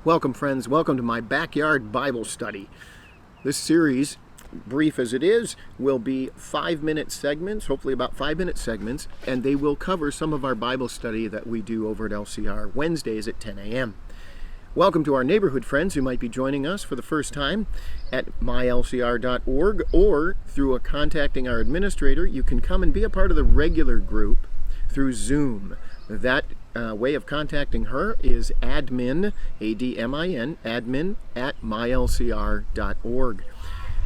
Welcome, friends. Welcome to my backyard Bible study. This series, brief as it is, will be 5-minute segments, hopefully about 5-minute segments, and they will cover some of our Bible study that we do over at LCR Wednesdays at 10 a.m. Welcome to our neighborhood friends who might be joining us for the first time at mylcr.org, or through contacting our administrator. You can come and be a part of the regular group through Zoom. That way of contacting her is admin, A-D-M-I-N, admin at mylcr.org.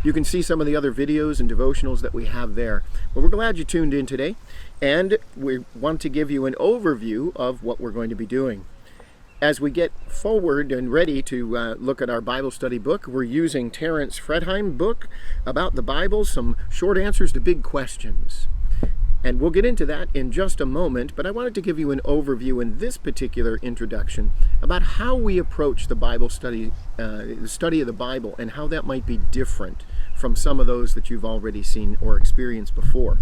You can see some of the other videos and devotionals that we have there. Well, we're glad you tuned in today, and we want to give you an overview of what we're going to be doing. As we get forward and ready to look at our Bible study book, we're using Terence Fredheim's book about the Bible, some short answers to big questions. And we'll get into that in just a moment, but I wanted to give you an overview in this particular introduction about how we approach the Bible study, the study of the Bible, and how that might be different from some of those that you've already seen or experienced before.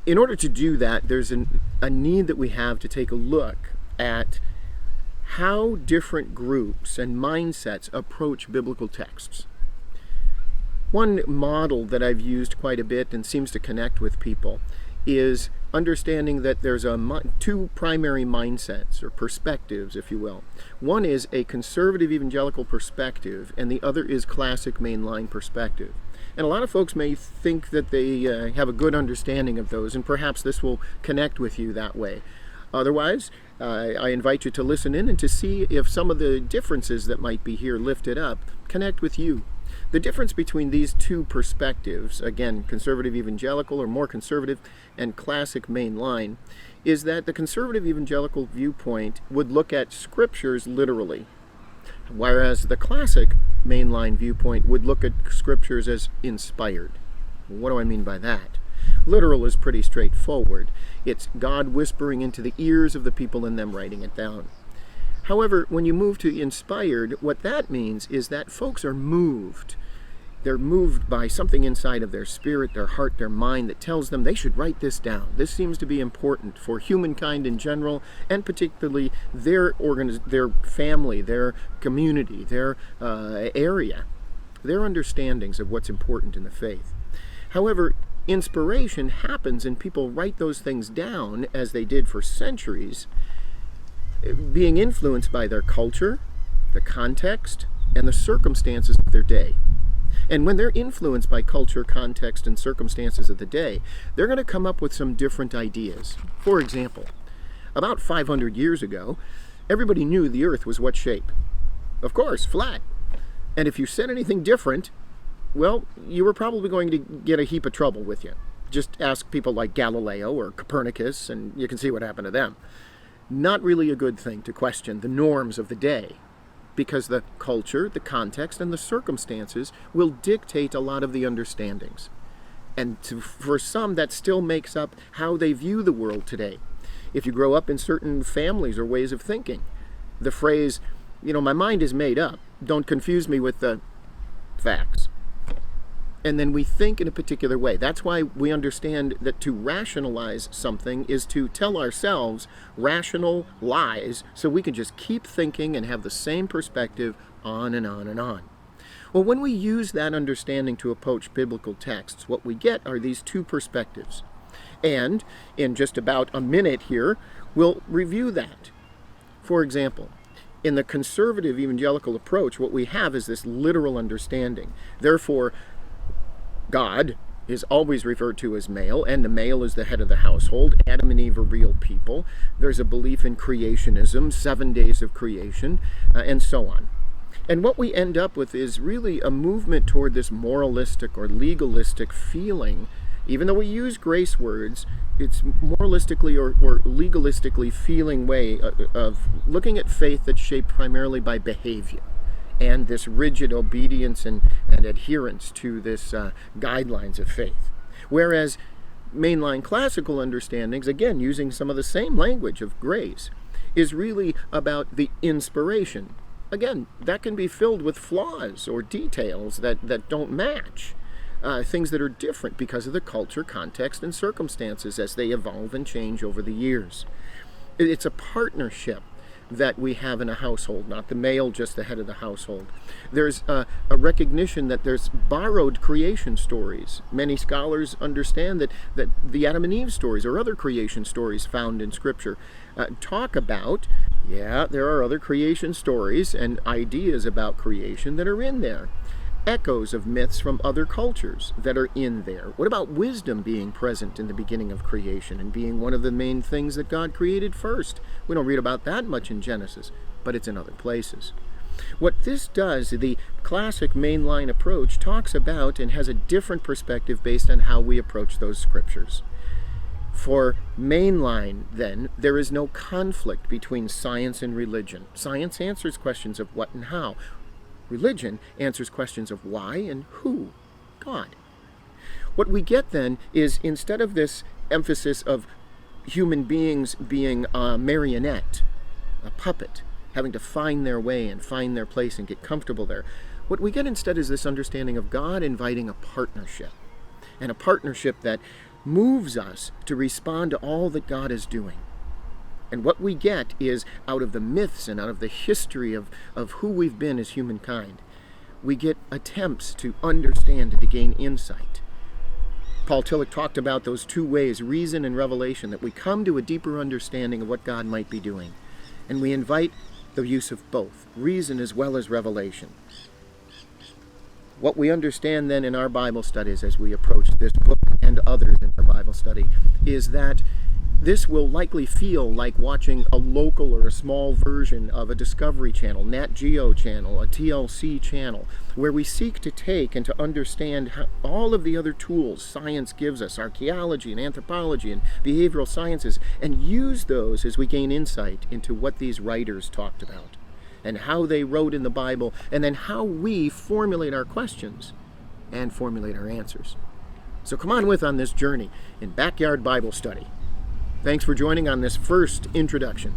In order to do that, there's a need that we have to take a look at how different groups and mindsets approach biblical texts. One model that I've used quite a bit and seems to connect with people is understanding that there's two primary mindsets, or perspectives, if you will. One is a conservative evangelical perspective, and the other is classic mainline perspective. And a lot of folks may think that they have a good understanding of those, and perhaps this will connect with you that way. Otherwise, I invite you to listen in and to see if some of the differences that might be here lifted up connect with you. The difference between these two perspectives, again, conservative evangelical or more conservative, and classic mainline, is that the conservative evangelical viewpoint would look at scriptures literally, whereas the classic mainline viewpoint would look at scriptures as inspired. What do I mean by that? Literal is pretty straightforward. It's God whispering into the ears of the people and them writing it down. However, when you move to inspired, what that means is that folks are moved. They're moved by something inside of their spirit, their heart, their mind that tells them they should write this down. This seems to be important for humankind in general, and particularly their family, their community, their area, their understandings of what's important in the faith. However, inspiration happens and people write those things down, as they did for centuries, being influenced by their culture, the context, and the circumstances of their day. And when they're influenced by culture, context, and circumstances of the day, they're going to come up with some different ideas. For example, about 500 years ago, everybody knew the earth was what shape? Of course, flat. And if you said anything different, well, you were probably going to get a heap of trouble with you. Just ask people like Galileo or Copernicus, and you can see what happened to them. Not really a good thing to question the norms of the day, because the culture, the context, and the circumstances will dictate a lot of the understandings. And for some, that still makes up how they view the world today. If you grow up in certain families or ways of thinking, the phrase, my mind is made up, don't confuse me with the facts. And then we think in a particular way. That's why we understand that to rationalize something is to tell ourselves rational lies so we can just keep thinking and have the same perspective on and on and on. Well, when we use that understanding to approach biblical texts, what we get are these two perspectives. And in just about a minute here, we'll review that. For example, in the conservative evangelical approach, what we have is this literal understanding. Therefore, God is always referred to as male, and the male is the head of the household. Adam and Eve are real people. There's a belief in creationism, 7 days of creation, and so on. And what we end up with is really a movement toward this moralistic or legalistic feeling. Even though we use grace words, it's moralistically or legalistically feeling way of looking at faith that's shaped primarily by behavior, and this rigid obedience and adherence to this guidelines of faith. Whereas mainline classical understandings, again using some of the same language of grace, is really about the inspiration. Again, that can be filled with flaws or details that don't match. Things that are different because of the culture, context, and circumstances as they evolve and change over the years. It's a partnership that we have in a household, not the male, just the head of the household. There's a recognition that there's borrowed creation stories. Many scholars understand that the Adam and Eve stories or other creation stories found in Scripture talk about, there are other creation stories and ideas about creation that are in there. Echoes of myths from other cultures that are in there. What about wisdom being present in the beginning of creation and being one of the main things that God created first? We don't read about that much in Genesis, but it's in other places. What this does, the classic mainline approach talks about and has a different perspective based on how we approach those scriptures. For mainline, then, there is no conflict between science and religion. Science answers questions of what and how. Religion answers questions of why and who, God. What we get then is, instead of this emphasis of human beings being a marionette, a puppet, having to find their way and find their place and get comfortable there, what we get instead is this understanding of God inviting a partnership, and a partnership that moves us to respond to all that God is doing. And what we get is, out of the myths and out of the history of who we've been as humankind, we get attempts to understand and to gain insight. Paul Tillich talked about those two ways, reason and revelation, that we come to a deeper understanding of what God might be doing. And we invite the use of both, reason as well as revelation. What we understand then in our Bible studies as we approach this book and others in our Bible study is that this will likely feel like watching a local or a small version of a Discovery Channel, Nat Geo channel, a TLC channel, where we seek to take and to understand how all of the other tools science gives us, archaeology and anthropology and behavioral sciences, and use those as we gain insight into what these writers talked about and how they wrote in the Bible, and then how we formulate our questions and formulate our answers. So come on on this journey in Backyard Bible Study. Thanks for joining on this first introduction.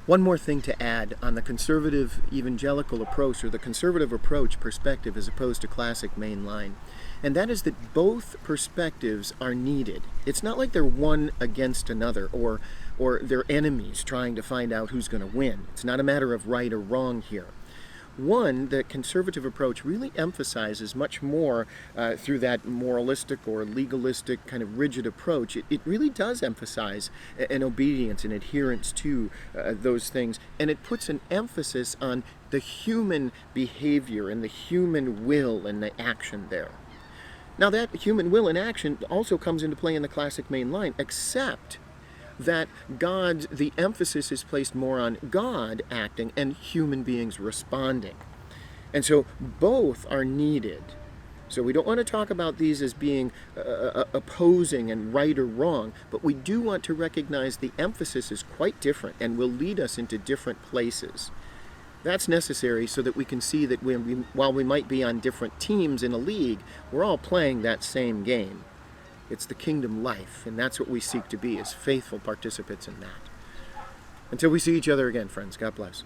One more thing to add on the conservative evangelical approach, or the conservative approach perspective as opposed to classic mainline, and that is that both perspectives are needed. It's not like they're one against another or they're enemies trying to find out who's going to win. It's not a matter of right or wrong here. One, the conservative approach really emphasizes much more through that moralistic or legalistic kind of rigid approach. It really does emphasize an obedience and adherence to those things, and it puts an emphasis on the human behavior and the human will and the action there. Now, that human will and action also comes into play in the classic mainline, except that the emphasis is placed more on God acting and human beings responding. And so both are needed. So we don't want to talk about these as being opposing and right or wrong, but we do want to recognize the emphasis is quite different and will lead us into different places. That's necessary so that we can see that while we might be on different teams in a league, we're all playing that same game. It's the kingdom life, and that's what we seek to be, as faithful participants in that. Until we see each other again, friends, God bless.